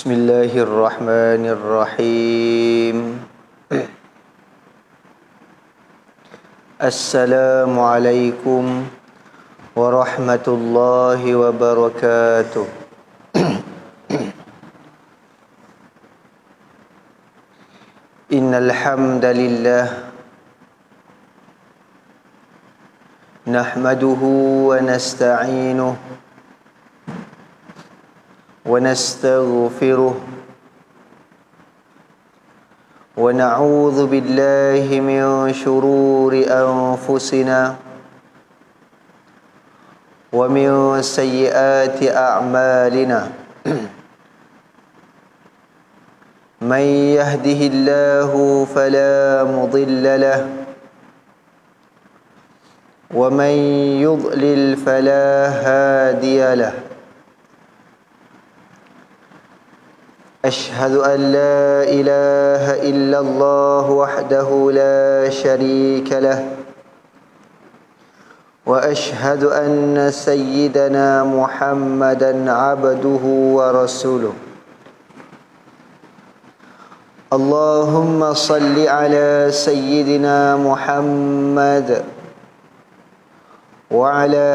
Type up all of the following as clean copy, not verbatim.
Bismillahirrahmanirrahim. Assalamualaikum warahmatullahi wabarakatuh. Innal hamdalillah nahmaduhu wa nasta'inuhu wa nastaghfiruh wa na'udzu billahi min shururi anfusina wa min sayyiati a'malina. Man yahdihillahu fala mudilla lahu wa man yudlil fala hadiya lahu. أشهد أن لا إله إلا الله وحده لا شريك له وأشهد أن سيدنا محمدا عبده ورسوله. اللهم صل على سيدنا محمد وعلى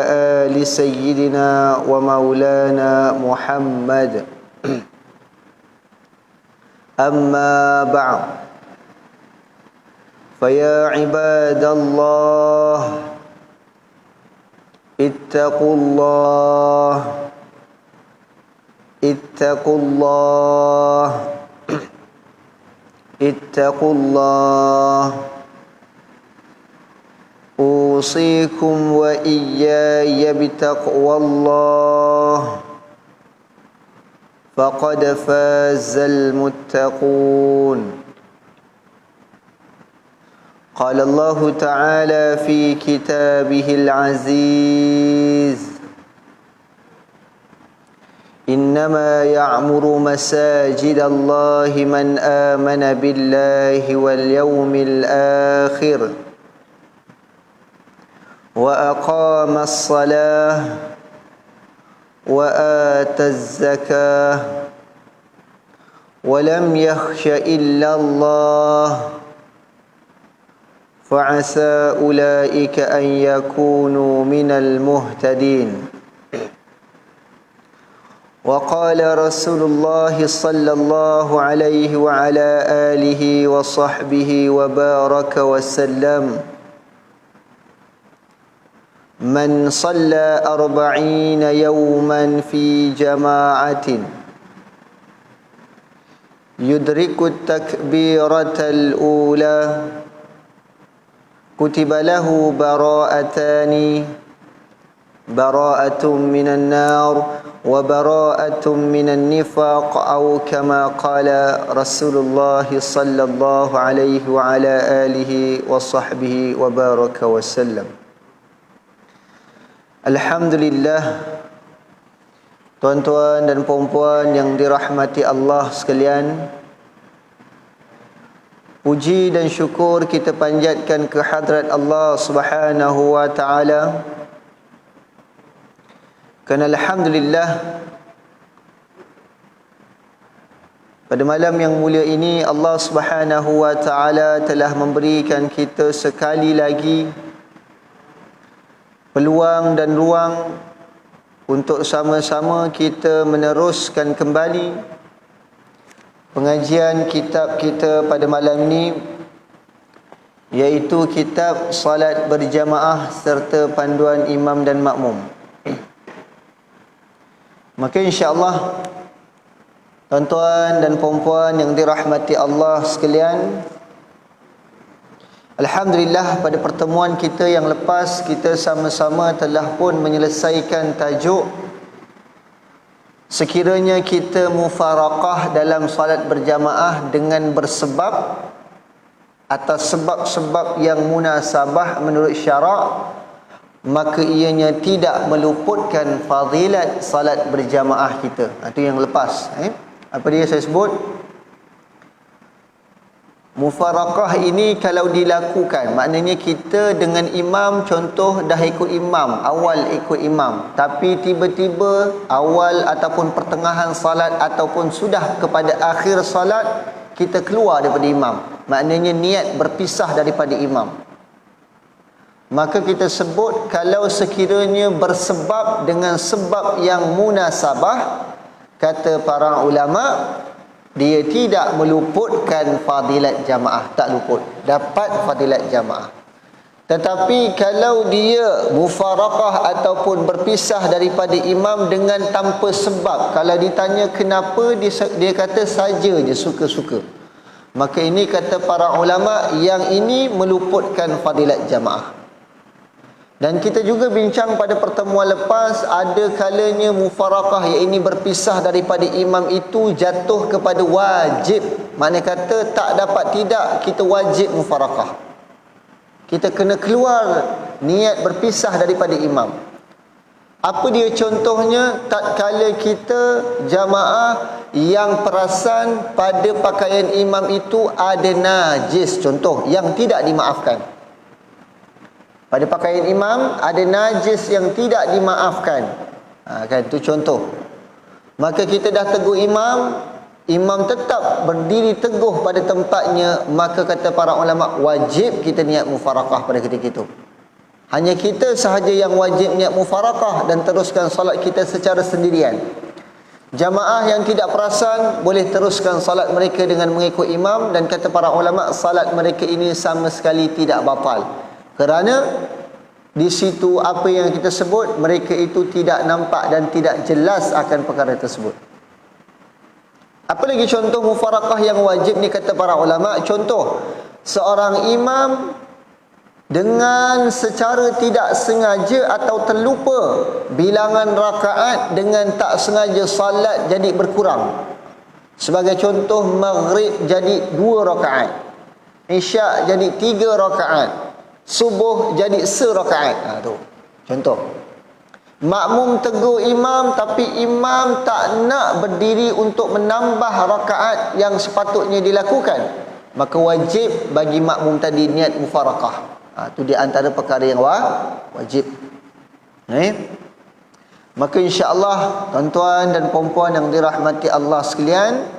آل سيدنا ومولانا محمد. أما بعد فيا عباد الله اتقوا الله اتقوا الله اتقوا الله أوصيكم وإياي بتقوى الله فقد فاز المتقون. قال الله تعالى في كتابه العزيز: إنما يعمر مساجد الله من آمن بالله واليوم الآخر وأقام الصلاة وآتى الزكاة ولم يخش إلا الله فعسى أولئك أن يكونوا من المهتدين. وقال رسول الله صلى الله عليه وعلى آله وصحبه وبارك وسلم: من صلى 40 يوما في جماعة يدرك التكبيرة الأولى كتب له براءتان: براءة من النار وبراءة من النفاق، أو كما قال رسول الله صلى الله عليه وعلى آله وصحبه وبارك وسلم. Alhamdulillah, tuan-tuan dan puan-puan yang dirahmati Allah sekalian, puji dan syukur kita panjatkan ke hadrat Allah Subhanahu wa taala. Kerana alhamdulillah, pada malam yang mulia ini Allah Subhanahu wa taala telah memberikan kita sekali lagi peluang dan ruang untuk sama-sama kita meneruskan kembali pengajian kitab kita pada malam ini, iaitu kitab Salat Berjamaah serta Panduan Imam dan Makmum. Maka insya-Allah, tuan-tuan dan puan-puan yang dirahmati Allah sekalian, alhamdulillah, pada pertemuan kita yang lepas kita sama-sama telah pun menyelesaikan tajuk sekiranya kita mufaraqah dalam salat berjamaah dengan bersebab atas sebab-sebab yang munasabah menurut syarak, maka ianya tidak meluputkan fadilat salat berjamaah kita. Itu yang lepas. Apa dia saya sebut? Mufaraqah ini kalau dilakukan, maknanya kita dengan imam, contoh dah ikut imam, awal ikut imam, tapi tiba-tiba awal ataupun pertengahan salat ataupun sudah kepada akhir salat kita keluar daripada imam, maknanya niat berpisah daripada imam. Maka kita sebut kalau sekiranya bersebab dengan sebab yang munasabah, kata para ulama, dia tidak meluputkan fadilat jamaah, tak luput, dapat fadilat jamaah. Tetapi kalau dia mufaraqah ataupun berpisah daripada imam dengan tanpa sebab, kalau ditanya kenapa, dia kata saja je suka-suka, maka ini kata para ulama yang ini meluputkan fadilat jamaah. Dan kita juga bincang pada pertemuan lepas, ada kalanya mufaraqah yang ini berpisah daripada imam itu jatuh kepada wajib. Maknanya kata tak dapat tidak, kita wajib mufaraqah. Kita kena keluar niat berpisah daripada imam. Apa dia contohnya? Tatkala kita jamaah yang perasan pada pakaian imam itu ada najis, contoh yang tidak dimaafkan. Pada pakaian imam ada najis yang tidak dimaafkan, kan, itu contoh. Maka kita dah tegur imam, imam tetap berdiri teguh pada tempatnya, maka kata para ulama wajib kita niat mufaraqah pada ketika itu. Hanya kita sahaja yang wajib niat mufaraqah dan teruskan salat kita secara sendirian. Jamaah yang tidak perasan boleh teruskan salat mereka dengan mengikut imam, dan kata para ulama salat mereka ini sama sekali tidak batal. Kerana di situ apa yang kita sebut, mereka itu tidak nampak dan tidak jelas akan perkara tersebut. Apa lagi contoh mufaraqah yang wajib ni kata para ulama? Contoh, seorang imam dengan secara tidak sengaja atau terlupa bilangan rakaat dengan tak sengaja salat jadi berkurang. Sebagai contoh, maghrib jadi 2 rakaat, isyak jadi 3 rakaat, subuh jadi 1 rakaat. Tu contoh. Makmum tegur imam, tapi imam tak nak berdiri untuk menambah rakaat yang sepatutnya dilakukan, maka wajib bagi makmum tadi niat mufaraqah. Itu di antara perkara yang wajib. Maka insya-Allah tuan-tuan dan puan-puan yang dirahmati Allah sekalian,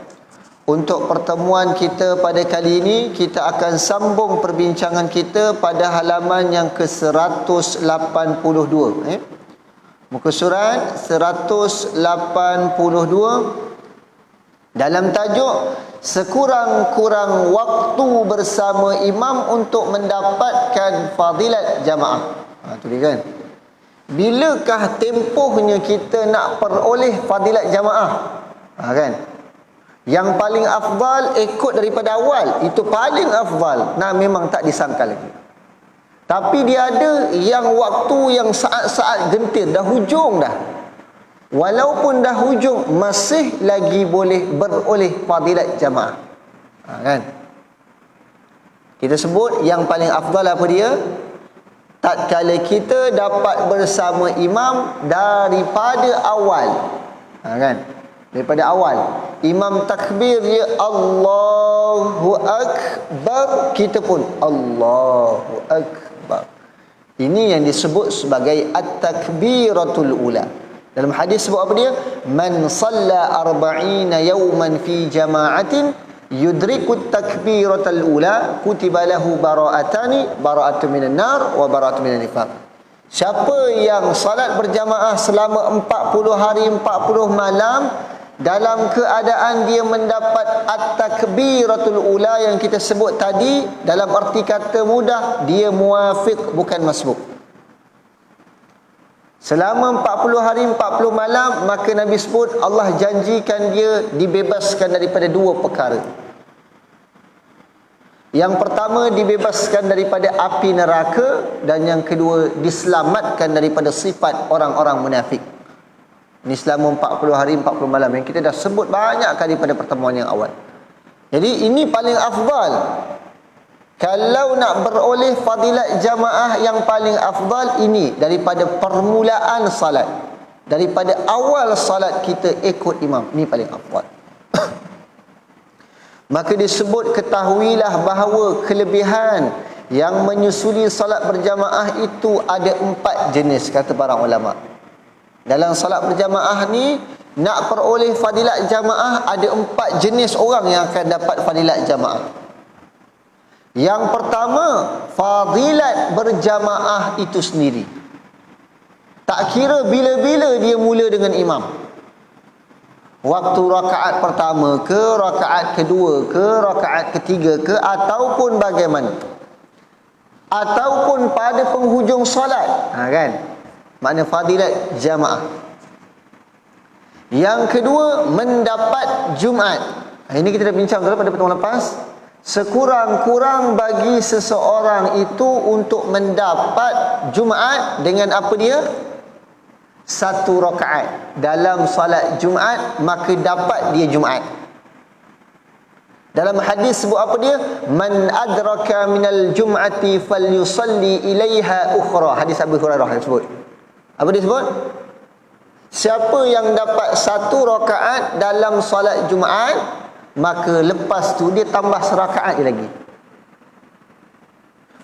untuk pertemuan kita pada kali ini, kita akan sambung perbincangan kita pada halaman yang ke-182. Muka surat 182 dalam tajuk sekurang-kurang waktu bersama imam untuk mendapatkan fadilat jamaah. Itu dia kan. Bilakah tempohnya kita nak peroleh fadilat jamaah? Kan? Yang paling afdal ikut daripada awal, itu paling afdal. Nah, memang tak disangkal lagi. Tapi dia ada yang waktu yang saat-saat gentir, dah hujung dah. Walaupun dah hujung, masih lagi boleh beroleh fadilat jamaah. Kan? Kita sebut yang paling afdal apa dia? Tatkala kita dapat bersama imam daripada awal. Kan? Daripada awal imam takbir dia Allahu Akbar, kita pun Allahu Akbar. Ini yang disebut sebagai at-takbiratul ula. Dalam hadis sebut apa dia? Man salla 40 yawman fi jama'atin yudriku at-takbiratul ula kutiba lahu bara'atani, bara'atun minan nar wa bara'atun minan nifaq. Siapa yang salat berjamaah selama 40 hari 40 malam dalam keadaan dia mendapat at-takbiratul ula yang kita sebut tadi, dalam arti kata mudah, dia muafiq bukan masbuk. Selama 40 hari 40 malam, maka Nabi sebut Allah janjikan dia dibebaskan daripada 2 perkara. Yang pertama, dibebaskan daripada api neraka, dan yang kedua, diselamatkan daripada sifat orang-orang munafik. Ini selama 40 hari 40 malam yang kita dah sebut banyak kali pada pertemuan yang awal. Jadi ini paling afdal. Kalau nak beroleh fadilat jamaah, yang paling afdal ini daripada permulaan salat, daripada awal salat kita ikut imam. Ini paling afdal. Maka disebut, ketahuilah bahawa kelebihan yang menyusuli salat berjamaah itu ada 4 jenis, kata para ulama. Dalam salat berjamaah ni, nak peroleh fadilat jamaah, ada 4 jenis orang yang akan dapat fadilat jamaah. Yang pertama, fadilat berjamaah itu sendiri. Tak kira bila-bila dia mula dengan imam. Waktu rakaat pertama ke, rakaat kedua ke, rakaat ketiga ke, ataupun bagaimana, ataupun pada penghujung solat, kan? Makna fadilat jamaah. Yang kedua, mendapat Jumaat. Ini kita dah bincang dulu pada pertemuan lepas. Sekurang-kurang bagi seseorang itu untuk mendapat Jumaat dengan apa dia? 1 rakaat dalam salat Jumaat, maka dapat dia Jumaat. Dalam hadis sebut apa dia? Man adraka minal jum'ati falyusalli ilaiha ukhra. Hadis Abu Hurairah sebut. Apa dia sebut? Siapa yang dapat 1 rakaat dalam salat Jumaat, maka lepas tu dia tambah serakaat lagi.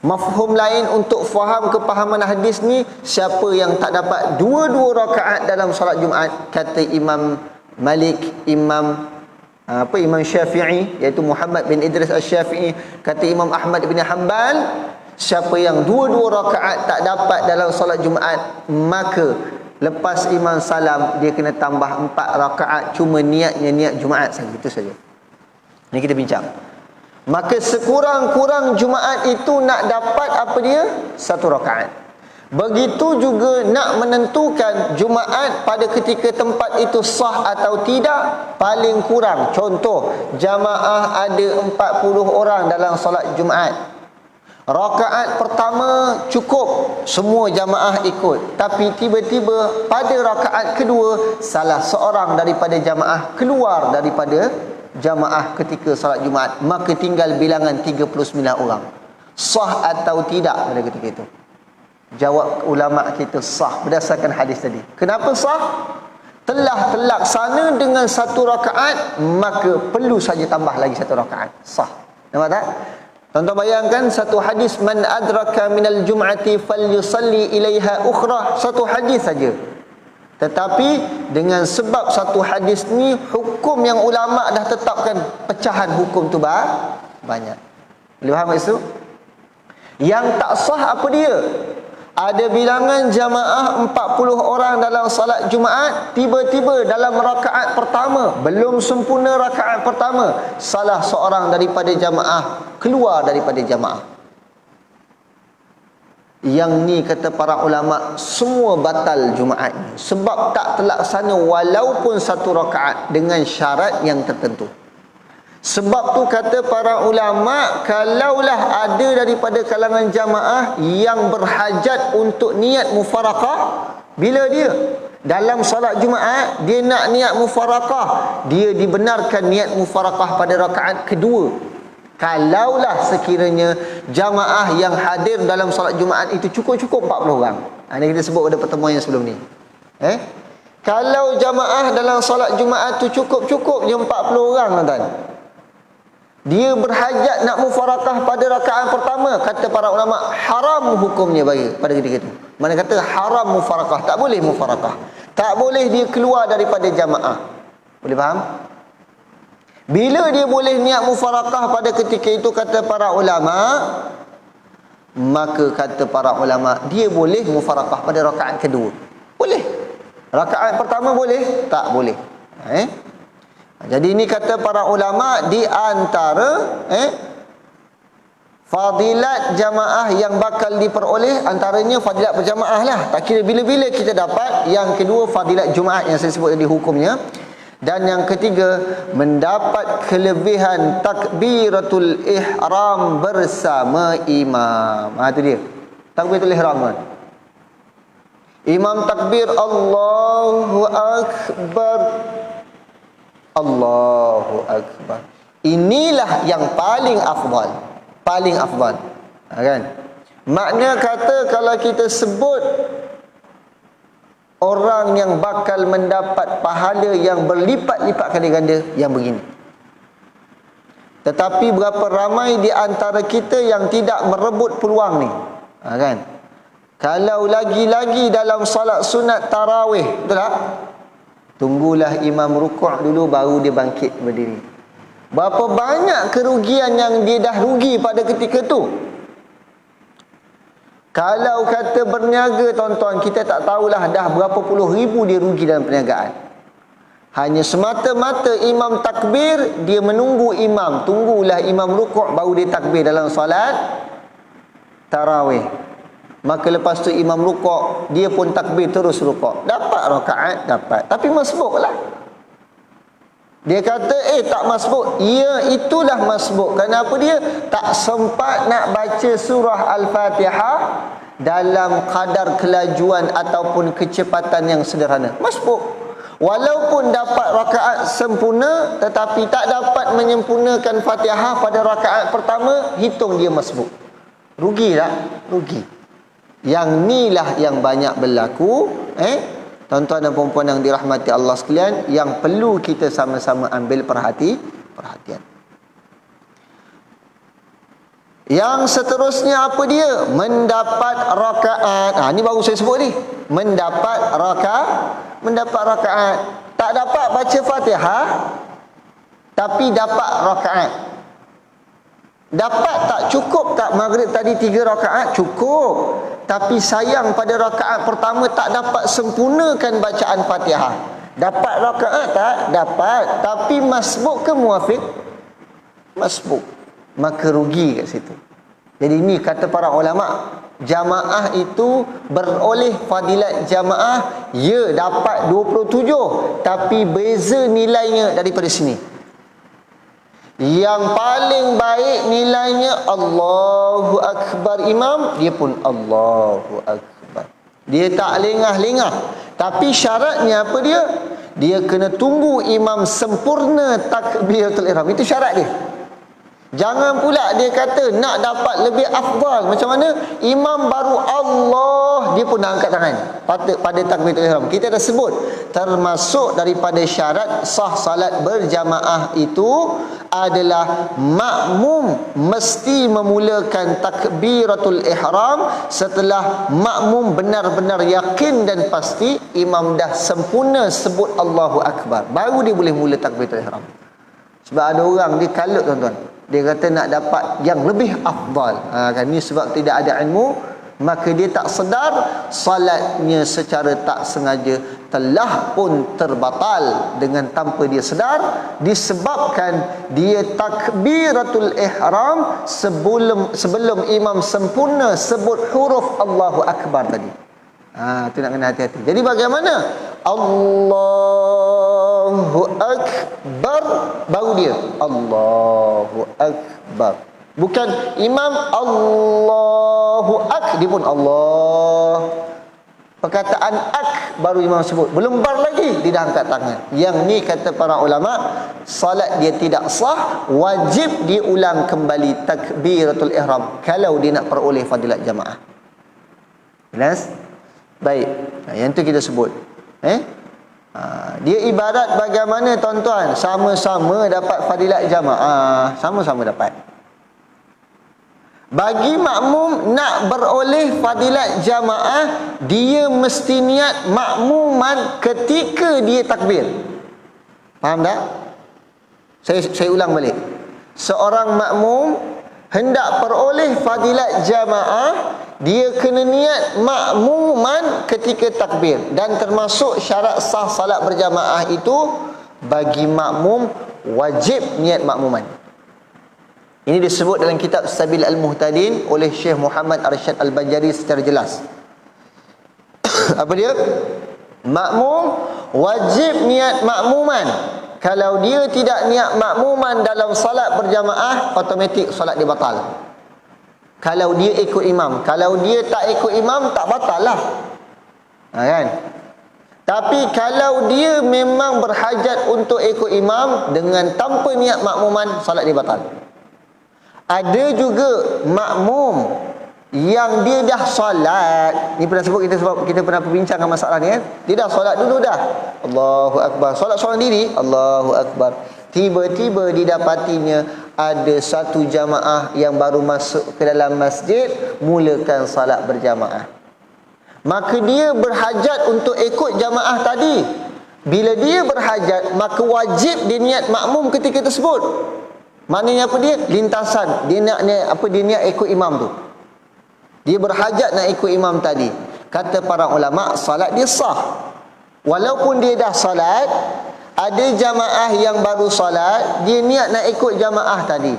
Mafhum lain untuk faham kepahaman hadis ni, siapa yang tak dapat 2 rakaat dalam solat Jumaat, kata Imam Malik, Imam Syafi'i, iaitu Muhammad bin Idris Al-Syafi'i, kata Imam Ahmad bin Hanbal, siapa yang 2 rakaat tak dapat dalam solat Jumaat, maka lepas imam salam dia kena tambah 4 rakaat, cuma niatnya niat Jumaat saja. Itu saja. Ini kita bincang. Maka sekurang-kurang Jumaat itu nak dapat apa dia? 1 rakaat. Begitu juga nak menentukan Jumaat pada ketika tempat itu sah atau tidak, paling kurang. Contoh, jamaah ada 40 orang dalam solat Jumaat. Rakaat pertama cukup, semua jamaah ikut. Tapi tiba-tiba pada rakaat kedua, salah seorang daripada jamaah keluar daripada jamaah ketika salat Jumaat, maka tinggal bilangan 39 orang. Sah atau tidak pada ketika itu? Jawab ulama kita sah berdasarkan hadis tadi. Kenapa sah? Telah terlaksana dengan 1 rakaat, maka perlu saja tambah lagi 1 rakaat. Sah. Nampak tak? Tuan-tuan bayangkan satu hadis, man adraka minal jum'ati falyusalli ilaiha ukhra, satu hadis saja. Tetapi dengan sebab satu hadis ni, hukum yang ulama dah tetapkan, pecahan hukum tu banyak. Boleh faham maksud? Yang tak sah apa dia? Ada bilangan jamaah 40 orang dalam salat Jumaat, tiba-tiba dalam rakaat pertama, belum sempurna rakaat pertama, salah seorang daripada jamaah keluar daripada jamaah. Yang ni kata para ulama, semua batal Jumaat ni, sebab tak terlaksana walaupun 1 rakaat dengan syarat yang tertentu. Sebab tu kata para ulama, kalaulah ada daripada kalangan jamaah yang berhajat untuk niat mufarakah, bila dia dalam solat Jumaat dia nak niat mufarakah, dia dibenarkan niat mufarakah pada rakaat kedua. Kalaulah sekiranya jamaah yang hadir dalam solat Jumaat itu cukup-cukup 40 orang. Ini kita sebut pada pertemuan yang sebelum ni. Kalau jamaah dalam solat Jumaat tu cukup-cukupnya 40 orang, tuan-tuan, dia berhajat nak mufarakah pada rakaat pertama, kata para ulama haram hukumnya bagi pada ketika itu. Mana kata haram mufarakah, tak boleh mufarakah, tak boleh dia keluar daripada jamaah. Boleh faham? Bila dia boleh niat mufarakah pada ketika itu, kata para ulama, maka kata para ulama dia boleh mufarakah pada rakaat kedua. Boleh. Rakaat pertama boleh? Tak boleh. Jadi ini kata para ulama, di antara fadilat jamaah yang bakal diperoleh, antaranya fadilat berjamaah lah. Tak kira bila-bila kita dapat. Yang kedua, fadilat Jumaat yang saya sebut tadi hukumnya. Dan yang ketiga, mendapat kelebihan takbiratul ihram bersama imam. Itu dia takbiratul ihram, kan? Imam takbir Allahu Akbar, Allahu Akbar. Inilah yang paling afdal. Paling afdal. Kan? Makna kata kalau kita sebut orang yang bakal mendapat pahala yang berlipat-lipat kali ganda, yang begini. Tetapi berapa ramai di antara kita yang tidak merebut peluang ni, kan? Kalau lagi-lagi dalam solat sunat tarawih, betul tak? Tunggulah imam rukuk dulu baru dia bangkit berdiri. Berapa banyak kerugian yang dia dah rugi pada ketika tu. Kalau kata berniaga, tuan-tuan, kita tak tahulah dah berapa puluh ribu dia rugi dalam perniagaan. Hanya semata-mata imam takbir, dia menunggu imam. Tunggulah imam rukuk baru dia takbir dalam solat tarawih. Maka lepas tu imam rukuk, dia pun takbir terus rukuk. Dapat rakaat? Dapat. Tapi masbuk lah. Dia kata, tak masbuk. Ya, itulah masbuk. Kenapa dia tak sempat nak baca surah Al-Fatihah dalam kadar kelajuan ataupun kecepatan yang sederhana. Masbuk. Walaupun dapat rakaat sempurna, tetapi tak dapat menyempurnakan Fatihah pada rakaat pertama, hitung dia masbuk. Rugi tak? Rugi. Yang inilah yang banyak berlaku, tuan-tuan dan puan-puan yang dirahmati Allah sekalian, yang perlu kita sama-sama ambil perhatian. Yang seterusnya apa dia? Mendapat rakaat. Ini baru saya sebut ni. Mendapat rakaat. Tak dapat baca Fatihah, tapi dapat rakaat. Dapat tak? Cukup tak maghrib tadi 3 rakaat? Cukup. Tapi sayang pada rakaat pertama tak dapat sempurnakan bacaan Fatihah. Dapat rakaat tak? Dapat. Tapi masbuk ke muafiq? Masbuk. Maka rugi kat situ. Jadi ini kata para ulama, jamaah itu beroleh fadilat jamaah, ya dapat 27, tapi beza nilainya daripada sini. Yang paling baik nilainya Allahu Akbar imam, dia pun Allahu Akbar. Dia tak lengah-lengah. Tapi syaratnya apa dia? Dia kena tunggu imam sempurna takbiratul ihram. Itu syarat dia. Jangan pula dia kata nak dapat lebih afdal. Macam mana? Imam baru Allah, dia pun dah angkat tangan pada takbiratul ihram. Kita dah sebut, termasuk daripada syarat sah salat berjamaah itu adalah makmum mesti memulakan takbiratul ihram setelah makmum benar-benar yakin dan pasti imam dah sempurna sebut Allahu Akbar, baru dia boleh mula takbiratul ihram. Sebab ada orang dia kalut, tuan-tuan, dia kata nak dapat yang lebih afdal. Kan ni sebab tidak ada ilmu, maka dia tak sedar salatnya secara tak sengaja telah pun terbatal dengan tanpa dia sedar, disebabkan dia takbiratul ihram sebelum imam sempurna sebut huruf Allahu Akbar tadi. Itu nak kena hati-hati. Jadi bagaimana? Allahu Akbar, baru dia Allahu Akbar. Bukan imam Allahu Ak, dia pun Allah. Perkataan ak baru imam sebut, belum bar lagi dia dah angkat tangan. Yang ni kata para ulama, salat dia tidak sah, wajib diulang kembali takbiratul ihram kalau dia nak peroleh fadilat jamaah. Jelas? Baik. Yang tu kita sebut. Dia ibarat bagaimana, tuan-tuan, sama-sama dapat fadilat jamaah, sama-sama dapat. Bagi makmum nak beroleh fadilat jamaah, dia mesti niat makmuman ketika dia takbir. Faham tak? Saya ulang balik. Seorang makmum hendak peroleh fadilat jamaah, dia kena niat makmuman ketika takbir. Dan termasuk syarat sah salat berjamaah itu, bagi makmum wajib niat makmuman. Ini disebut dalam kitab Sabil Al-Muhtadin oleh Syekh Muhammad Arsyad Al-Banjari secara jelas. Apa dia? Makmum wajib niat makmuman. Kalau dia tidak niat makmuman dalam salat berjamaah, automatik salat dia batal. Kalau dia ikut imam. Kalau dia tak ikut imam, tak batal lah. Kan? Tapi kalau dia memang berhajat untuk ikut imam, dengan tanpa niat makmuman, salat dia batal. Ada juga makmum yang dia dah solat. Ni pernah sebut kita, sebab kita pernah perbincangkan masalah ni kan. Dia dah solat dulu dah, Allahu Akbar. Solat seorang diri, Allahu Akbar. tiba-tiba didapatinya ada satu jamaah yang baru masuk ke dalam masjid, mulakan salat berjamaah. Maka dia berhajat untuk ikut jamaah tadi. Bila dia berhajat, maka wajib dia niat makmum ketika tersebut. Maknanya apa dia? Lintasan. Dia niat ikut imam tu. Dia berhajat nak ikut imam tadi. Kata para ulama, salat dia sah. Walaupun dia dah salat, ada jamaah yang baru salat, dia niat nak ikut jamaah tadi.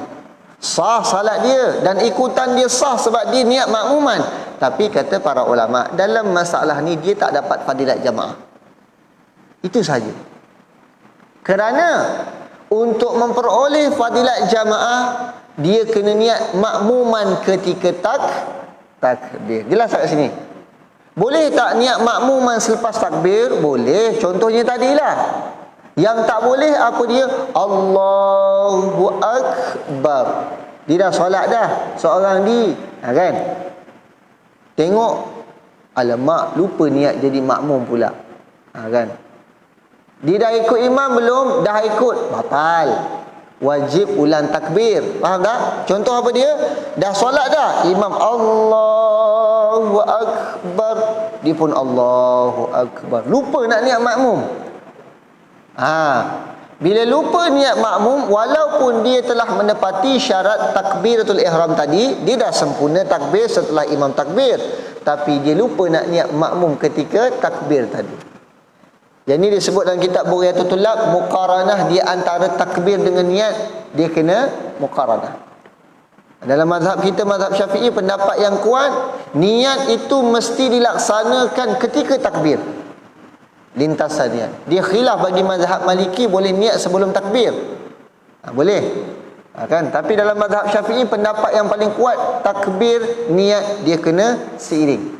Sah salat dia dan ikutan dia sah sebab dia niat makmuman. Tapi kata para ulama, dalam masalah ni dia tak dapat fadilat jamaah. Itu saja. Kerana untuk memperoleh fadilat jamaah, dia kena niat makmuman ketika takbir. Jelas tak kat sini? Boleh tak niat makmuman selepas takbir? Boleh. Contohnya tadilah. Yang tak boleh apa dia? Allahu Akbar. Dia dah solat dah, seorang di, kan? Tengok, alamak, lupa niat jadi makmum pula, kan? Dia dah ikut imam belum? Dah ikut, batal. Wajib ulang takbir. Faham tak? Contoh apa dia? Dah solat dah, imam Allahu Akbar, dia pun Allahu Akbar, lupa nak niat makmum. Bila lupa niat makmum, walaupun dia telah menepati syarat takbiratul ihram tadi, dia dah sempurna takbir setelah imam takbir, tapi dia lupa nak niat makmum ketika takbir tadi. Jadi disebut dalam kitab Bughayatul Tullab, muqaranah dia antara takbir dengan niat, dia kena muqaranah. Dalam mazhab kita, mazhab Syafi'i, pendapat yang kuat, niat itu mesti dilaksanakan ketika takbir. Lintasannya. Dia khilaf bagi mazhab Maliki, boleh niat sebelum takbir. Boleh. Kan? Tapi dalam mazhab Syafi'i, pendapat yang paling kuat, takbir, niat dia kena seiring.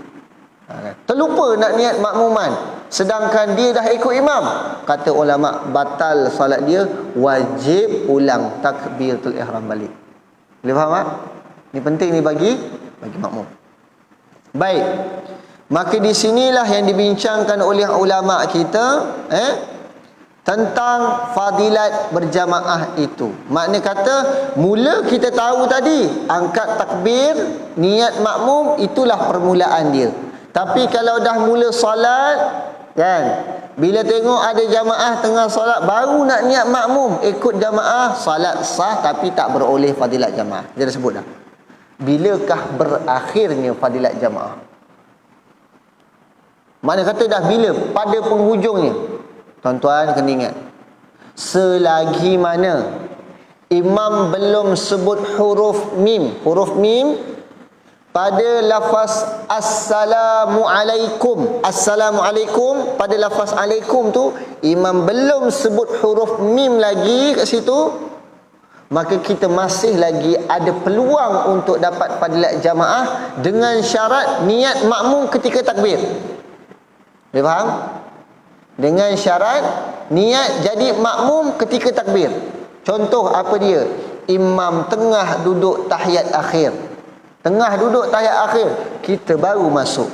Kan? Terlupa nak niat makmuman, sedangkan dia dah ikut imam, kata ulama, batal salat dia, wajib ulang takbiratul ihram balik. Boleh faham tak? Ini penting ni bagi makmum. Baik. Maka di sinilah yang dibincangkan oleh ulama kita tentang fadilat berjamaah itu. Makna kata, mula kita tahu tadi, angkat takbir, niat makmum, itulah permulaan dia. Tapi kalau dah mula solat, kan, bila tengok ada jamaah tengah solat, baru nak niat makmum, ikut jamaah, solat sah tapi tak beroleh fadilat jamaah. Dia dah sebut dah. Bilakah berakhirnya fadilat jamaah? Mana kata dah bila? Pada penghujungnya. Tuan-tuan kena ingat, selagi mana imam belum sebut huruf mim pada lafaz Assalamualaikum, Assalamualaikum, pada lafaz alaikum tu, imam belum sebut huruf mim lagi kat situ, maka kita masih lagi ada peluang untuk dapat fadilat jamaah dengan syarat niat makmum ketika takbir. Boleh faham? Dengan syarat niat jadi makmum ketika takbir. Contoh apa dia? Imam tengah duduk tahiyat akhir, kita baru masuk.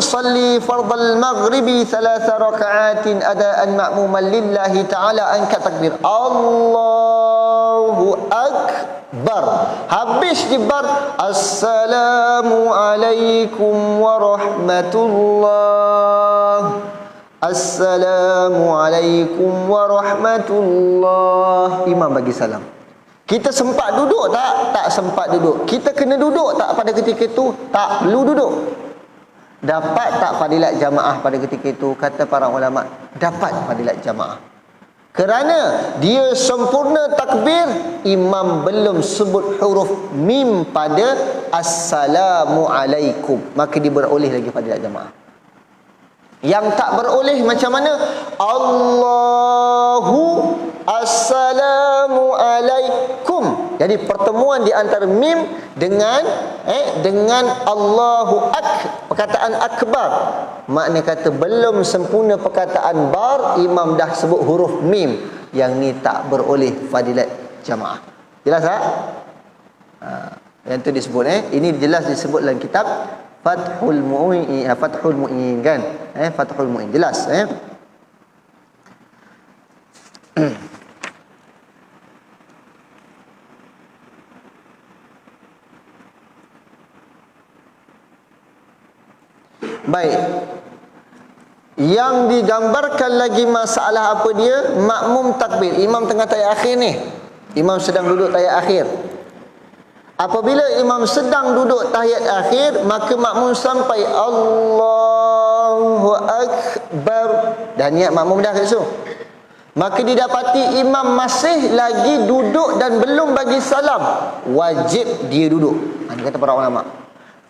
Salli fardal maghribi 3 raka'atin adaan ma'muman lillahi ta'ala, angkat takbir, Allahu Akbar. Habis dibar, Assalamualaikum warahmatullah, Assalamualaikum warahmatullah. Imam bagi salam. Kita sempat duduk tak? Tak sempat duduk. Kita kena duduk tak pada ketika itu? Tak perlu duduk. Dapat tak fadilat jamaah pada ketika itu? Kata para ulama, dapat fadilat jamaah. Kerana dia sempurna takbir, imam belum sebut huruf mim pada Assalamualaikum, maka dia beroleh lagi fadilat jamaah. Yang tak beroleh macam mana? Allahu Assalamualaikum. Jadi pertemuan di antara mim dengan Allahu perkataan akbar. Makna kata belum sempurna perkataan bar, imam dah sebut huruf mim. Yang ni tak beroleh fadilat jamaah. Jelas tak? Yang tu disebut ini jelas disebut dalam kitab Fathul Mu'in, kan? Fathul Mu'in jelas. Baik. Yang digambarkan lagi masalah apa dia? Makmum takbir. Imam tengah tahiyat akhir ni. Imam sedang duduk tahiyat akhir. Apabila imam sedang duduk tahiyat akhir, maka makmum sampai Allahu Akbar. Dah niat makmum dah kat situ. Maka didapati imam masih lagi duduk dan belum bagi salam, wajib dia duduk. Ini kata para ulama.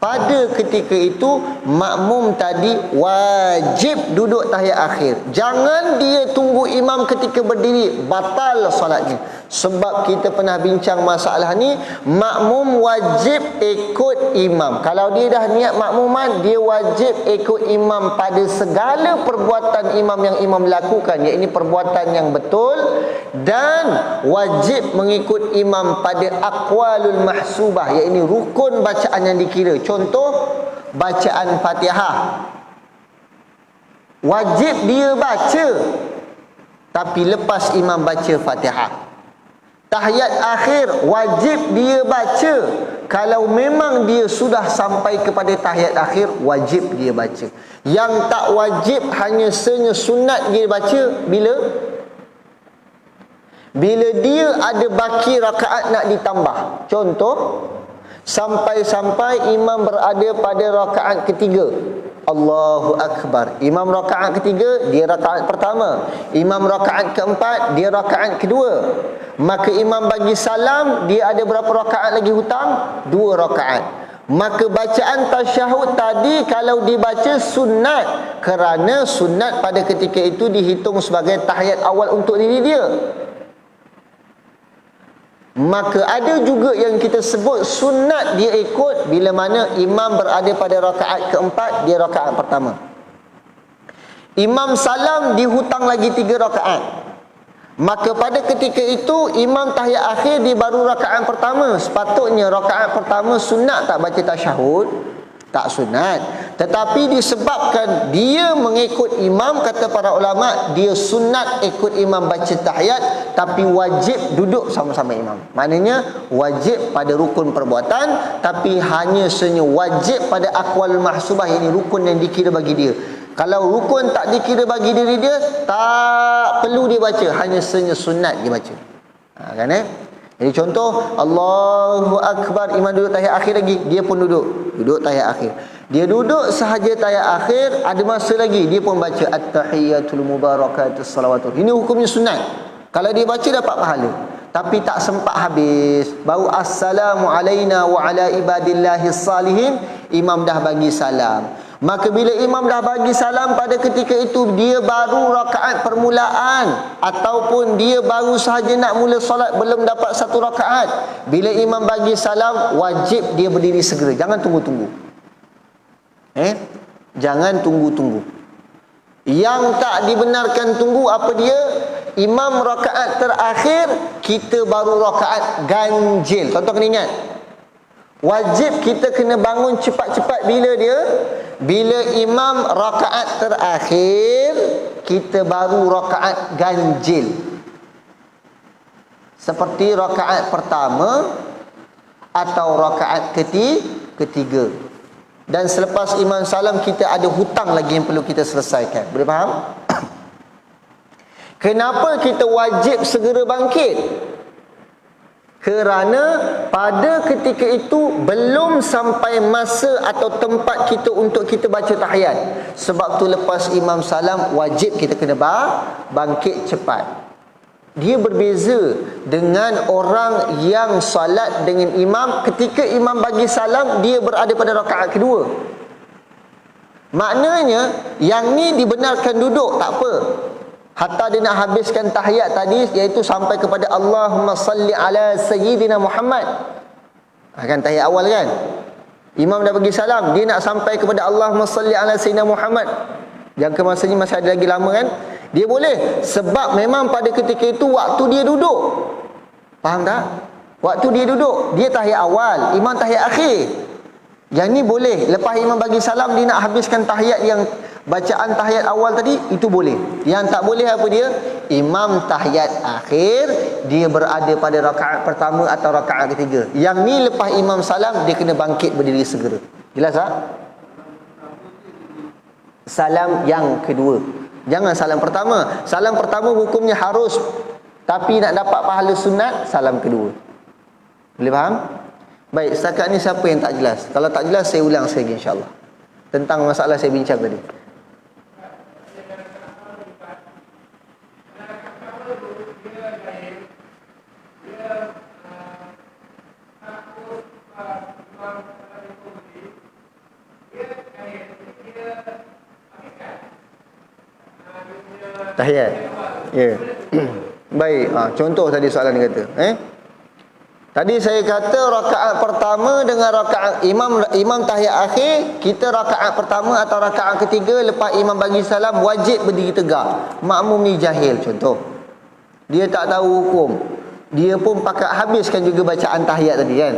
Pada ketika itu makmum tadi wajib duduk tahiyat akhir. Jangan dia tunggu imam ketika berdiri, batal solatnya. Sebab kita pernah bincang masalah ni, makmum wajib ikut imam. Kalau dia dah niat makmuman, dia wajib ikut imam pada segala perbuatan imam yang imam lakukan, iaitu perbuatan yang betul, dan wajib mengikut imam pada aqwalul mahsubah, iaitu rukun bacaan yang dikira. Contoh, bacaan Fatihah wajib dia baca, tapi lepas imam baca Fatihah. Tahiyat akhir wajib dia baca. Kalau memang dia sudah sampai kepada tahiyat akhir, wajib dia baca. Yang tak wajib hanya sunat dia baca bila dia ada baki rakaat nak ditambah. Contoh, sampai-sampai imam berada pada rakaat ketiga, Allahu Akbar. Imam rakaat ketiga, dia rakaat pertama. Imam rakaat keempat, dia rakaat kedua. Maka imam bagi salam, dia ada berapa rakaat lagi hutang? 2 rakaat. Maka bacaan tasyahud tadi kalau dibaca sunat, kerana sunat pada ketika itu dihitung sebagai tahiyat awal untuk diri dia. Maka ada juga yang kita sebut sunat dia ikut bila mana imam berada pada rakaat keempat, dia rakaat pertama. Imam salam, dihutang lagi 3 rakaat. Maka pada ketika itu imam tahiyat akhir dia baru rakaat pertama. Sepatutnya rakaat pertama sunat tak baca tasyahud? Tak sunat. Tetapi disebabkan dia mengikut imam, kata para ulama, dia sunat ikut imam baca tahiyat, tapi wajib duduk sama-sama imam. Maknanya wajib pada rukun perbuatan, tapi hanya wajib pada aqwal mahsubah, ini rukun yang dikira bagi dia. Kalau rukun tak dikira bagi diri dia, tak perlu dia baca, hanya sunat dia baca. Kan Jadi contoh, Allahu Akbar, imam duduk tahiyat akhir lagi, dia pun duduk tahiyat akhir. Dia duduk sahaja tahiyat akhir, ada masa lagi dia pun baca at-tahiyyatul mubarakatus salawatul. Ini hukumnya sunat. Kalau dia baca dapat pahala. Tapi tak sempat habis, baru assalamu alaina wa ala ibadillahis salihin, imam dah bagi salam. Maka bila imam dah bagi salam, pada ketika itu dia baru rakaat permulaan, ataupun dia baru sahaja nak mula solat, belum dapat 1 rakaat. Bila imam bagi salam, wajib dia berdiri segera. Jangan tunggu-tunggu. Jangan tunggu-tunggu. Yang tak dibenarkan tunggu apa dia? Imam rakaat terakhir, kita baru rakaat ganjil. Tuan-tuan kena ingat, wajib kita kena bangun cepat-cepat bila dia? Bila imam rakaat terakhir, kita baru rakaat ganjil. Seperti rakaat pertama atau rakaat ketiga. Dan selepas imam salam, kita ada hutang lagi yang perlu kita selesaikan. Boleh faham? Kenapa kita wajib segera bangkit? Kerana pada ketika itu belum sampai masa atau tempat kita untuk kita baca tahiyat. Sebab tu lepas imam salam, wajib kita kena bangkit cepat. Dia berbeza dengan orang yang salat dengan imam, ketika imam bagi salam, dia berada pada rakaat kedua. Maknanya yang ni dibenarkan duduk, tak apa. Hatta dia nak habiskan tahiyat tadi, iaitu sampai kepada Allahumma salli ala sayyidina Muhammad. Kan tahiyat awal kan, imam dah bagi salam, dia nak sampai kepada Allahumma salli ala sayyidina Muhammad. Jangka masanya masih ada lagi lama kan, dia boleh. Sebab memang pada ketika itu waktu dia duduk. Faham tak? Waktu dia duduk, dia tahiyat awal, imam tahiyat akhir. Yang ni boleh. Lepas imam bagi salam, dia nak habiskan tahiyat yang Bacaan tahiyat awal tadi itu boleh. Yang tak boleh apa dia? Imam tahiyat akhir dia berada pada rakaat pertama atau rakaat ketiga. Yang ni lepas imam salam dia kena bangkit berdiri segera. Jelas tak? Salam yang kedua. Jangan salam pertama. Salam pertama hukumnya harus, tapi nak dapat pahala sunat salam kedua. Boleh faham? Baik, setakat ni siapa yang tak jelas? Kalau tak jelas saya ulang sekali insya-Allah. Tentang masalah saya bincang tadi. Tahiyat. Ya. Baik, contoh tadi soalan dia kata, tadi saya kata rakaat pertama dengan rakaat imam tahiyat akhir, kita rakaat pertama atau rakaat ketiga lepas imam bagi salam wajib berdiri tegak. Makmum ni jahil contoh. Dia tak tahu hukum. Dia pun pakat habiskan juga bacaan tahiyat tadi kan.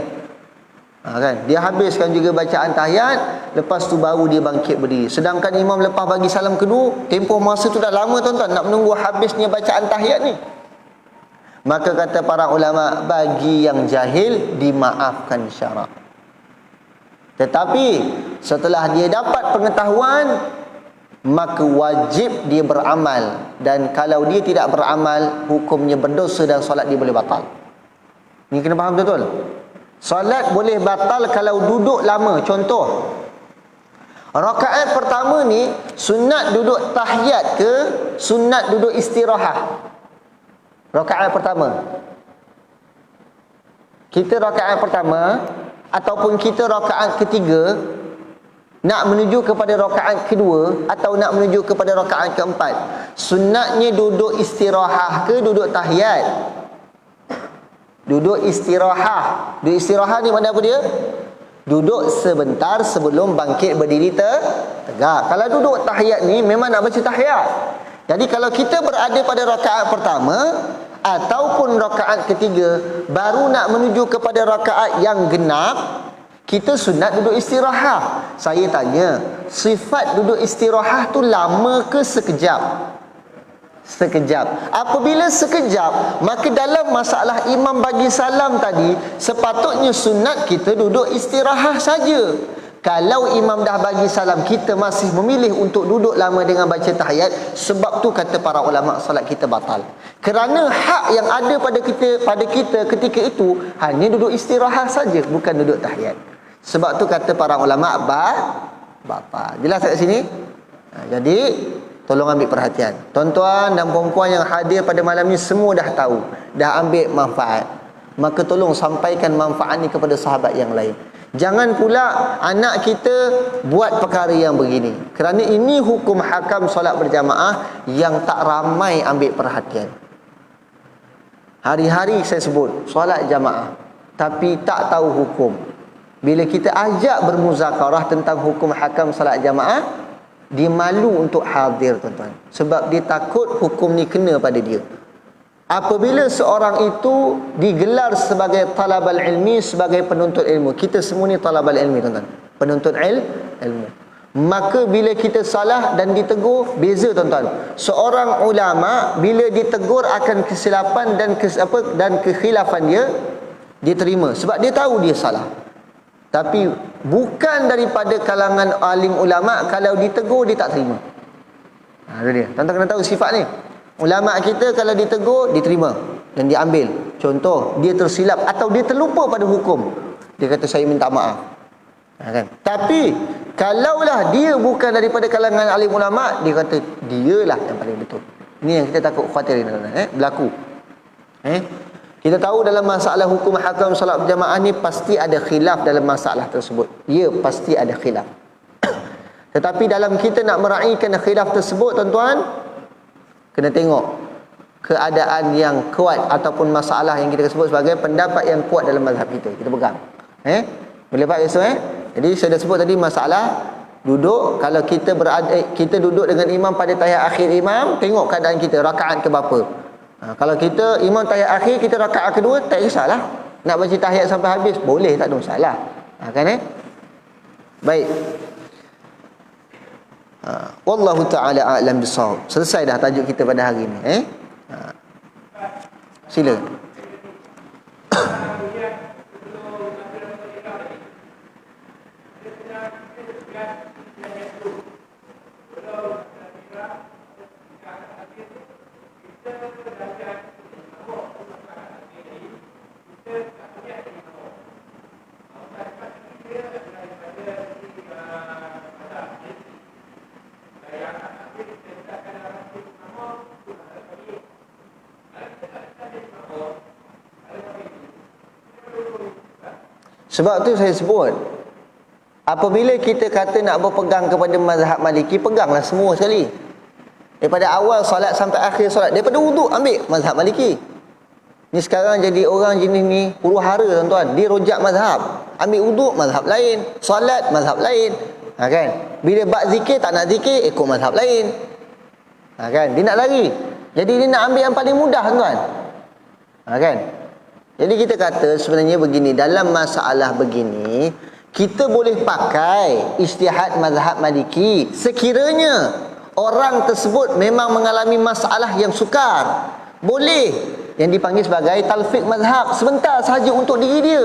Kan? Dia habiskan juga bacaan tahiyat, lepas tu baru dia bangkit berdiri. Sedangkan imam lepas bagi salam kedua, tempoh masa tu dah lama tuan-tuan nak menunggu habisnya bacaan tahiyat ni. Maka kata para ulama, bagi yang jahil dimaafkan syarak. Tetapi setelah dia dapat pengetahuan, maka wajib dia beramal. Dan kalau dia tidak beramal, hukumnya berdosa dan solat dia boleh batal. Ni kena faham betul-betul. Solat boleh batal kalau duduk lama. Contoh, rakaat pertama ni sunat duduk tahiyat ke sunat duduk istirahat? Rakaat pertama. Kita rakaat pertama ataupun kita rakaat ketiga nak menuju kepada rakaat kedua atau nak menuju kepada rakaat keempat, sunatnya duduk istirahat ke duduk tahiyat? Duduk istirahat. Duduk istirahat ni mana apa dia? Duduk sebentar sebelum bangkit berdiri tegak. Kalau duduk tahiyat ni memang nak baca tahiyat. Jadi kalau kita berada pada rakaat pertama ataupun rakaat ketiga baru nak menuju kepada rakaat yang genap, kita sunat duduk istirahat. Saya tanya, sifat duduk istirahat tu lama ke sekejap? Sekejap. Apabila sekejap, maka dalam masalah imam bagi salam tadi, sepatutnya sunat kita duduk istirahat saja. Kalau imam dah bagi salam, kita masih memilih untuk duduk lama dengan baca tahiyat, sebab tu kata para ulama solat kita batal. Kerana hak yang ada pada kita ketika itu hanya duduk istirahat saja, bukan duduk tahiyat. Sebab tu kata para ulama batal. Jelas tak kat sini? Jadi tolong ambil perhatian. Tuan-tuan dan puan-puan yang hadir pada malam ni semua dah tahu, dah ambil manfaat. Maka tolong sampaikan manfaat ni kepada sahabat yang lain. Jangan pula anak kita buat perkara yang begini. Kerana ini hukum hakam solat berjamaah yang tak ramai ambil perhatian. Hari-hari saya sebut solat jamaah, tapi tak tahu hukum. Bila kita ajak bermuzakarah tentang hukum hakam solat jamaah, dia malu untuk hadir tuan-tuan, sebab dia takut hukum ni kena pada dia. Apabila seorang itu digelar sebagai talabal ilmi, sebagai penuntut ilmu, kita semua ni talabal ilmi tuan-tuan, penuntut ilmu, maka bila kita salah dan ditegur, beza tuan-tuan. Seorang ulama bila ditegur akan kesilapan dan kekhilafan dia terima sebab dia tahu dia salah. Tapi bukan daripada kalangan alim ulama, kalau ditegur dia tak terima. Itu dia. Tuan-tuan kena tahu sifat ni. Ulama kita kalau ditegur, diterima dan diambil. Contoh, dia tersilap atau dia terlupa pada hukum, dia kata saya minta maaf. Kan? Tapi kalaulah dia bukan daripada kalangan alim ulama, dia kata dialah yang paling betul. Ini yang kita takut khawatir berlaku. Kita tahu dalam masalah hukum hakam solat berjamaah ni pasti ada khilaf dalam masalah tersebut. Ya, pasti ada khilaf. Tetapi dalam kita nak meraihkan khilaf tersebut tuan-tuan, kena tengok keadaan yang kuat ataupun masalah yang kita sebut sebagai pendapat yang kuat dalam mazhab kita. Kita pegang. Boleh Pak esok Jadi saya dah sebut tadi masalah duduk. Kalau kita duduk dengan imam pada tahiyat akhir imam, tengok keadaan kita rakaat ke berapa. Kalau kita imam tahiyat akhir, kita rakaat kedua, tak kisahlah. Nak baca tahiyat sampai habis, boleh, tak ada masalah. Kan Baik. Wallahu ta'ala a'lam bisawab. Selesai dah tajuk kita pada hari ni. Sila. Sebab tu saya sebut, apabila kita kata nak berpegang kepada mazhab Maliki, peganglah semua sekali. Daripada awal solat sampai akhir solat, daripada wuduk ambil mazhab Maliki. Ni sekarang jadi orang jenis ni huru hara tuan-tuan, dia rojak mazhab. Ambil wuduk mazhab lain, solat mazhab lain. Kan? Bila bab zikir tak nak zikir, ikut mazhab lain. Kan? Dia nak lari. Jadi dia nak ambil yang paling mudah tuan. Kan? Jadi kita kata sebenarnya begini, dalam masalah begini kita boleh pakai ijtihad mazhab Maliki sekiranya orang tersebut memang mengalami masalah yang sukar. Boleh, yang dipanggil sebagai talfiq mazhab, sebentar sahaja untuk diri dia.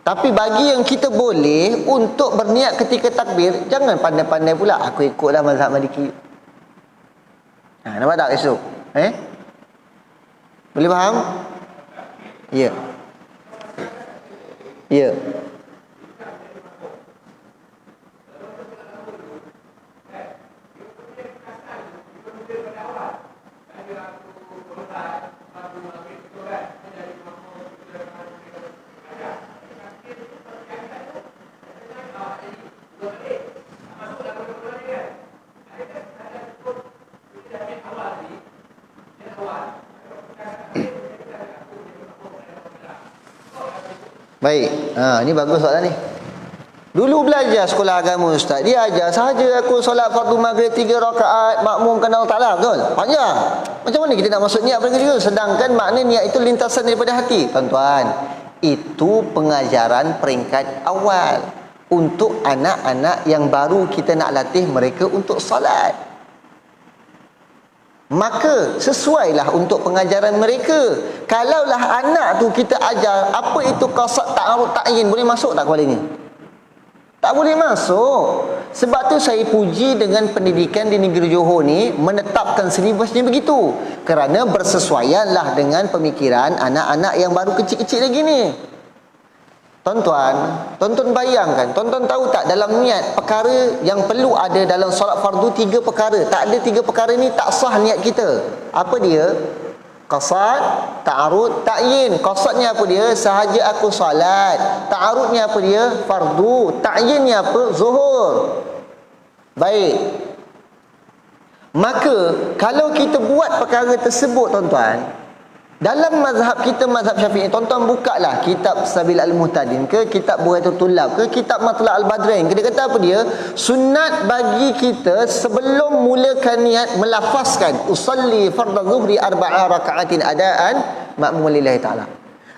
Tapi bagi yang kita boleh untuk berniat ketika takbir, jangan pandai-pandai pula aku ikutlah mazhab Maliki. Nampak tak esok? Boleh faham? Ya. Ya. Baik, ni bagus soalan ni. Dulu belajar sekolah agama ustaz, dia ajar sahaja aku solat fardu maghrib 3 rakaat makmumkan Allah Ta'ala, betul? Panjang. Macam mana kita nak masuk niat pada dia? Sedangkan makna niat itu lintasan daripada hati. Tuan-tuan, itu pengajaran peringkat awal untuk anak-anak yang baru kita nak latih mereka untuk solat. Maka sesuailah untuk pengajaran mereka. Kalaulah anak tu kita ajar apa itu qasad ta'arud ta'yin, boleh masuk tak kepala ni? Tak boleh masuk. Sebab tu saya puji dengan pendidikan di negeri Johor ni menetapkan silibusnya begitu, kerana bersesuaianlah dengan pemikiran anak-anak yang baru kecil-kecil lagi ni. Tuan-tuan bayangkan, tuan-tuan tahu tak dalam niat perkara yang perlu ada dalam solat fardu 3 perkara. Tak ada 3 perkara ni tak sah niat kita. Apa dia? Qasad, ta'arud, ta'yin. Qasadnya apa dia? Sahaja aku solat. Ta'arudnya apa dia? Fardu. Ta'yinnya apa? Zuhur. Baik. Maka kalau kita buat perkara tersebut tuan-tuan, dalam mazhab kita, mazhab Syafi'i, tuan-tuan bukalah kitab Sabil Al-Muhtadin ke, kitab Bughyatul Tullab ke, kitab Matla' Al-Badrain ke, dia kata apa dia? Sunat bagi kita sebelum mulakan niat melafazkan usalli fardhu zuhri 4 raka'atin adaan ma'mum lillahi ta'ala.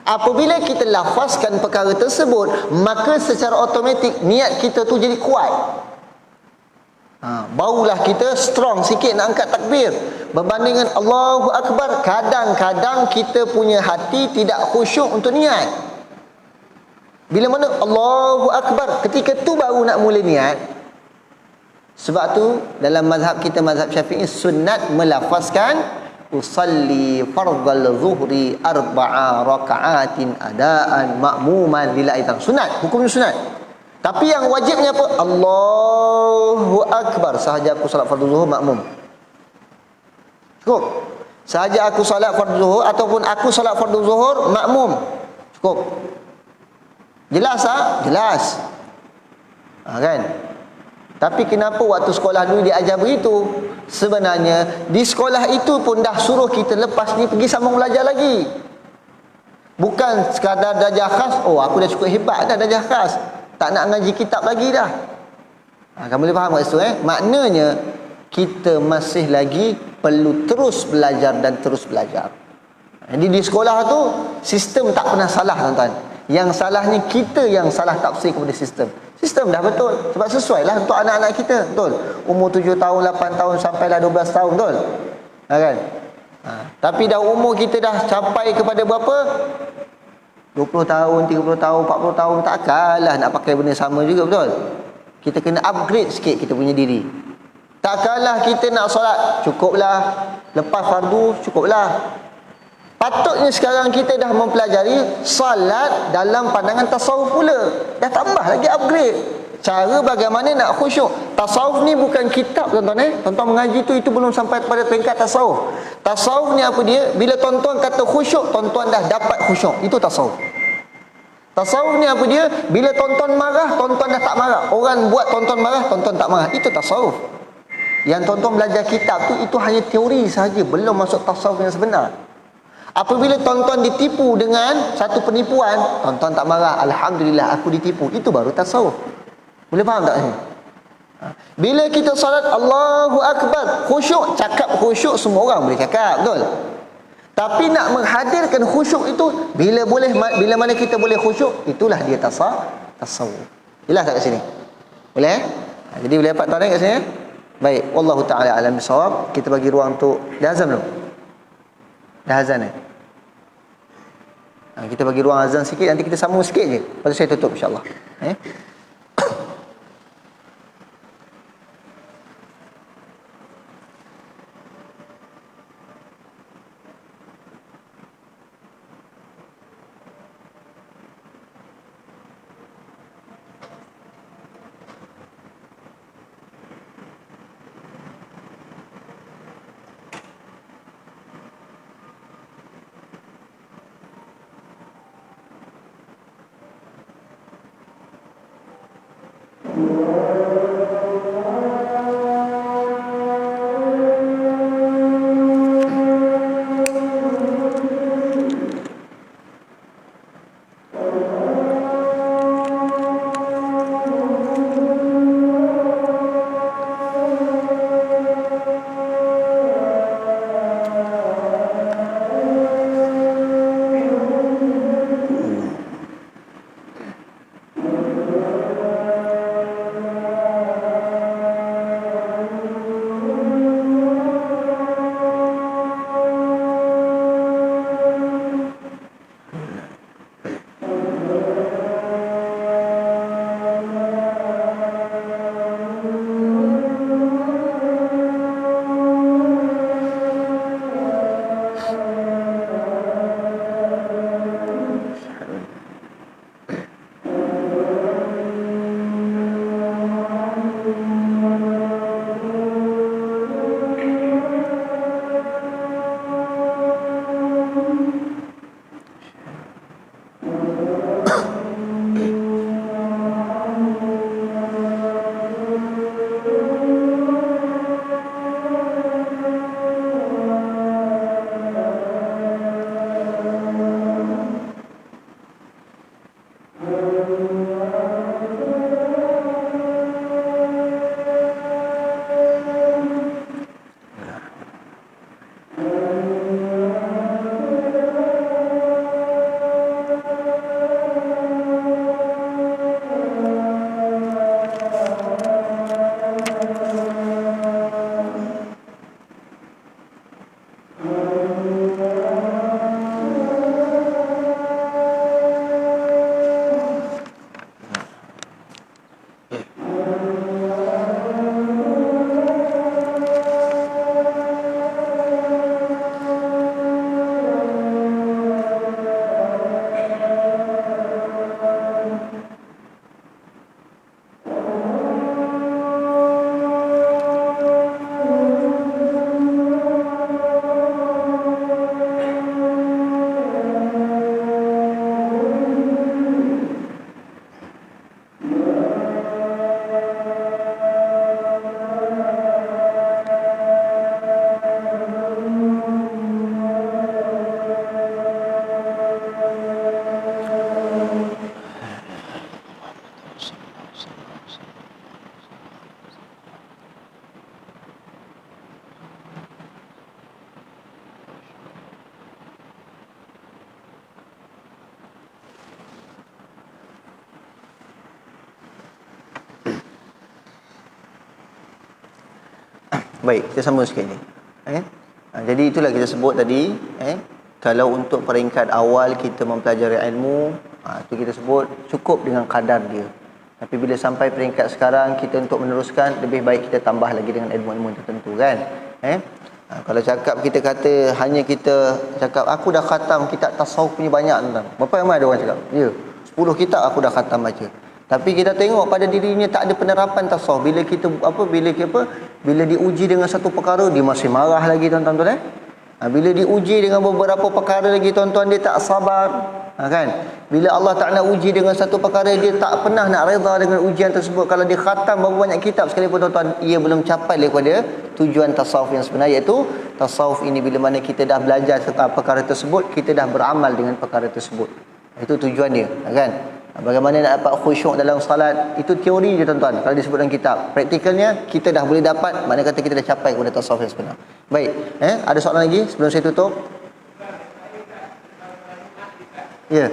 Apabila kita lafazkan perkara tersebut, maka secara automatik niat kita tu jadi kuat. Barulah kita strong sikit nak angkat takbir. Berbandingan Allahu Akbar, kadang-kadang kita punya hati tidak khusyuk untuk niat. Bila mana Allahu Akbar, ketika tu baru nak mula niat. Sebab tu dalam mazhab kita, mazhab Syafi'i, sunat melafazkan usalli fardhal zuhri 4 raka'atin adaan ma'muman lillahi ta'ala. Sunat, hukumnya sunat. Tapi yang wajibnya apa? Allahu Akbar, sahaja aku solat fardu zuhur makmum. Cukup. Sahaja aku solat fardu zuhur ataupun aku solat fardu zuhur makmum. Cukup. Jelas tak? Jelas. Kan? Tapi kenapa waktu sekolah dulu diajar begitu? Sebenarnya di sekolah itu pun dah suruh kita lepas ni pergi sambung belajar lagi. Bukan sekadar darjah khas. Oh, aku dah cukup hebat dah darjah khas, tak nak ngaji kitab lagi dah. Kamu boleh faham kat situ maknanya kita masih lagi perlu terus belajar dan terus belajar. Jadi di sekolah tu sistem tak pernah salah tuan-tuan. Yang salahnya kita yang salah tafsir kepada sistem. Sistem dah betul. Sebab sesuai lah untuk anak-anak kita. Betul. Umur 7 tahun, 8 tahun sampailah 12 tahun. Betul. Kan? Tapi dah umur kita dah capai kepada berapa? 20 tahun, 30 tahun, 40 tahun. Takkanlah nak pakai benda sama juga. Betul. Kita kena upgrade sikit kita punya diri. Takkanlah kita nak solat, cukuplah. Lepas fardu, cukuplah. Patutnya sekarang kita dah mempelajari salat dalam pandangan tasawuf pula. Dah tambah lagi upgrade. Cara bagaimana nak khusyuk. Tasawuf ni bukan kitab tuan-tuan. Tuan-tuan mengaji tu itu belum sampai pada peringkat tasawuf. Tasawuf ni apa dia? Bila tuan-tuan kata khusyuk, tuan-tuan dah dapat khusyuk. Itu tasawuf. Tasawuf ni apa dia? Bila tuan-tuan marah, tuan-tuan dah tak marah. Orang buat tuan-tuan marah, tuan-tuan tak marah. Itu tasawuf. Yang tuan-tuan belajar kitab tu, itu hanya teori sahaja, belum masuk tasawuf yang sebenar. Apabila tuan-tuan ditipu dengan satu penipuan, tuan-tuan tak marah, alhamdulillah aku ditipu. Itu baru tasawuf. Boleh faham tak ni? Bila kita salat Allahu Akbar, khusyuk, cakap khusyuk semua orang boleh cakap, betul? Tapi nak menghadirkan khusyuk itu, bila mana kita boleh khusyuk, itulah dia tasawuf. Jelas tak kat sini? Boleh? Jadi boleh dapat tarik kat sini? Baik, wallahu taala alam bisawab. Kita bagi ruang untuk dah azan belum? Dah azan kita bagi ruang azan sikit, nanti kita sambung sikit je. Lepas tu saya tutup insya-Allah. Baik, kita sambung sikit ni. Jadi itulah kita sebut tadi, kalau untuk peringkat awal kita mempelajari ilmu, itu kita sebut cukup dengan kadar dia. Tapi bila sampai peringkat sekarang, kita untuk meneruskan, lebih baik kita tambah lagi dengan ilmu-ilmu tertentu kan. Kalau cakap kita kata hanya kita cakap aku dah khatam kitab tasawuf punya banyak tentang. Berapa ramai ada orang cakap? Ya, 10 kitab aku dah khatam baca. Tapi kita tengok pada dirinya tak ada penerapan tasawuf. Bila diuji dengan satu perkara dia masih marah lagi tuan-tuan. Bila diuji dengan beberapa perkara lagi tuan-tuan dia tak sabar. Kan? Bila Allah Ta'ala uji dengan satu perkara dia tak pernah nak redha dengan ujian tersebut. Kalau dia khatam berapa banyak kitab sekalipun tuan-tuan, ia belum capai daripada tujuan tasawuf yang sebenar, iaitu tasawuf ini bila mana kita dah belajar perkara tersebut, kita dah beramal dengan perkara tersebut. Itu tujuan dia, kan? Bagaimana nak dapat khusyuk dalam salat, itu teori je tuan-tuan. Kalau disebut dalam kitab, praktikalnya kita dah boleh dapat, mana kata kita dah capai kepada tasawuf yang sebenar. Baik, ada soalan lagi sebelum saya tutup? Ya.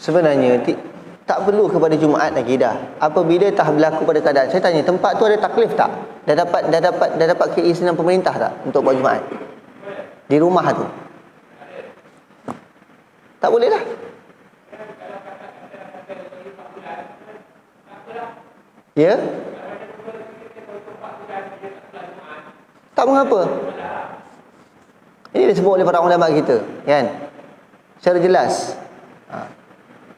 Sebenarnya tak perlu kepada Jumaat lagi dah. Apabila tak berlaku pada keadaan, saya tanya tempat tu ada taklif tak? Dah dapat keizinan pemerintah tak untuk buat Jumaat? Di rumah tu. Tak boleh dah. Ya? Tak mengapa. Ini disebut oleh para ulama kita, kan? Secara jelas.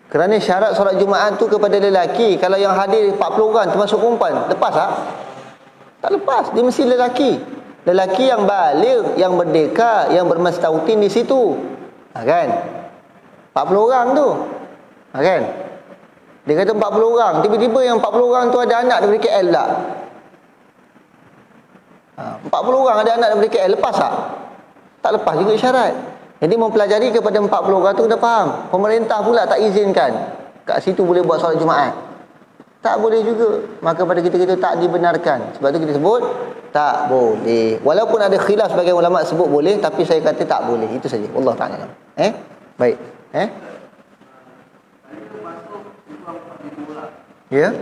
Kerana syarat solat Jumaat tu kepada lelaki. Kalau yang hadir 40 orang termasuk perempuan, lepas tak? Tak lepas. Dia mesti lelaki. Lelaki yang baligh, yang merdeka, yang bermastautin di situ. Kan? 40 orang tu. Kan? Dia kata 40 orang. Tiba-tiba yang 40 orang tu ada anak daripada KL tak? 40 orang ada anak daripada KL, lepas tak? Tak lepas juga syarat. Jadi mempelajari kepada 40 orang tu kena faham. Pemerintah pula tak izinkan kat situ boleh buat solat Jumaat. Tak boleh juga. Maka pada kita tak dibenarkan. Sebab tu kita sebut tak boleh. Walaupun ada khilaf sebagian ulama sebut boleh, tapi saya kata tak boleh. Itu saja. Wallahu ta'ala. Baik. Ya.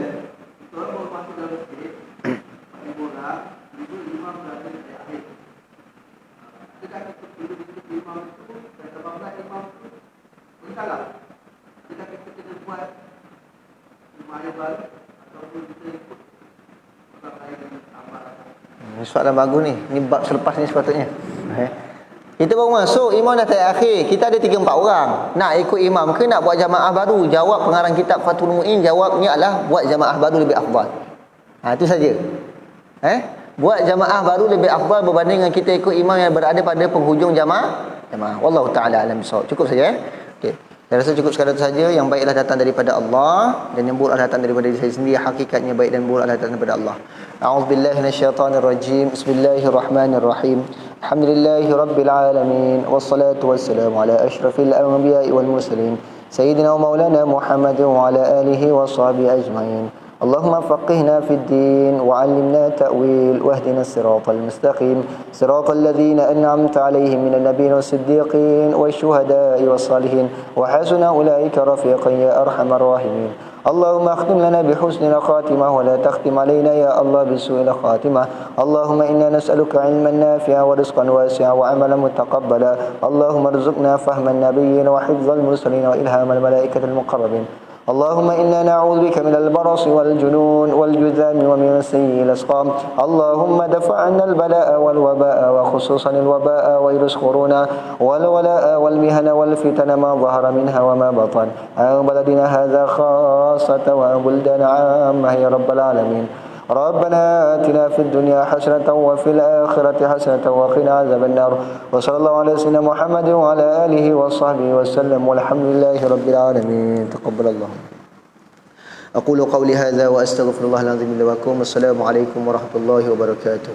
Ini soalan bagus ni. Ini bab selepas ni sepatutnya. Kita baru masuk, imam dah tak akhir. Kita ada 3-4 orang. Nak ikut imam ke nak buat jamaah baru? Jawab pengarang kitab Fathul Mu'in, jawabnya adalah buat jamaah baru lebih afdal. Itu saja. Buat jamaah baru lebih afdal berbanding dengan kita ikut imam yang berada pada penghujung jamaah. Wallahu ta'ala alam bisawab. Cukup saja. Okey. Saya rasa cukup sekadar itu saja. Yang baiklah datang daripada Allah dan yang buruk datang daripada diri saya sendiri. Hakikatnya baik dan buruk datang daripada Allah. A'udzubillahi minasyaitonirrajim. Bismillahirrahmanirrahim. Alhamdulillahi rabbil alamin. Wassalatu wassalamu ala asyrafil anbiya'i wal mursalin. Sayyidina wa maulana Muhammadin wa ala alihi wa sahbihi ajma'in. اللهم فقهنا في الدين وعلمنا تأويل واهدنا الصراط المستقيم صراط الذين أنعمت عليهم من النبيين والصديقين والشهداء والصالحين وحسن أولئك رفيقا يا أرحم الراحمين اللهم اختم لنا بحسن الخاتمة ولا تختم علينا يا الله بسوء الخاتمة اللهم إنا نسألك علما نافعا ورزقا واسعا وعملا متقبلا اللهم ارزقنا فهم النبيين وحفظ المرسلين وإلهام الملائكة المقربين اللهم إنا نعوذ بك من البرص والجنون والجذام ومن سيء الأسقام. اللهم دفع عنا البلاء والوباء وخصوصا الوباء ويرس كورونا والولاء والمهن والفتن ما ظهر منها وما بطن عن بلدنا هذا خاصة وعن بلدان عامة يا رب العالمين. ربنا آتنا في الدنيا حسنة وفي الآخرة حسنة وقنا عذاب النار. وصلى الله على سيدنا محمد وعلى آله وصحبه وسلم والحمد لله رب العالمين. تقبل الله. أقول قولي هذا وأستغفر الله العظيم لي ولكم. السلام عليكم ورحمة الله وبركاته.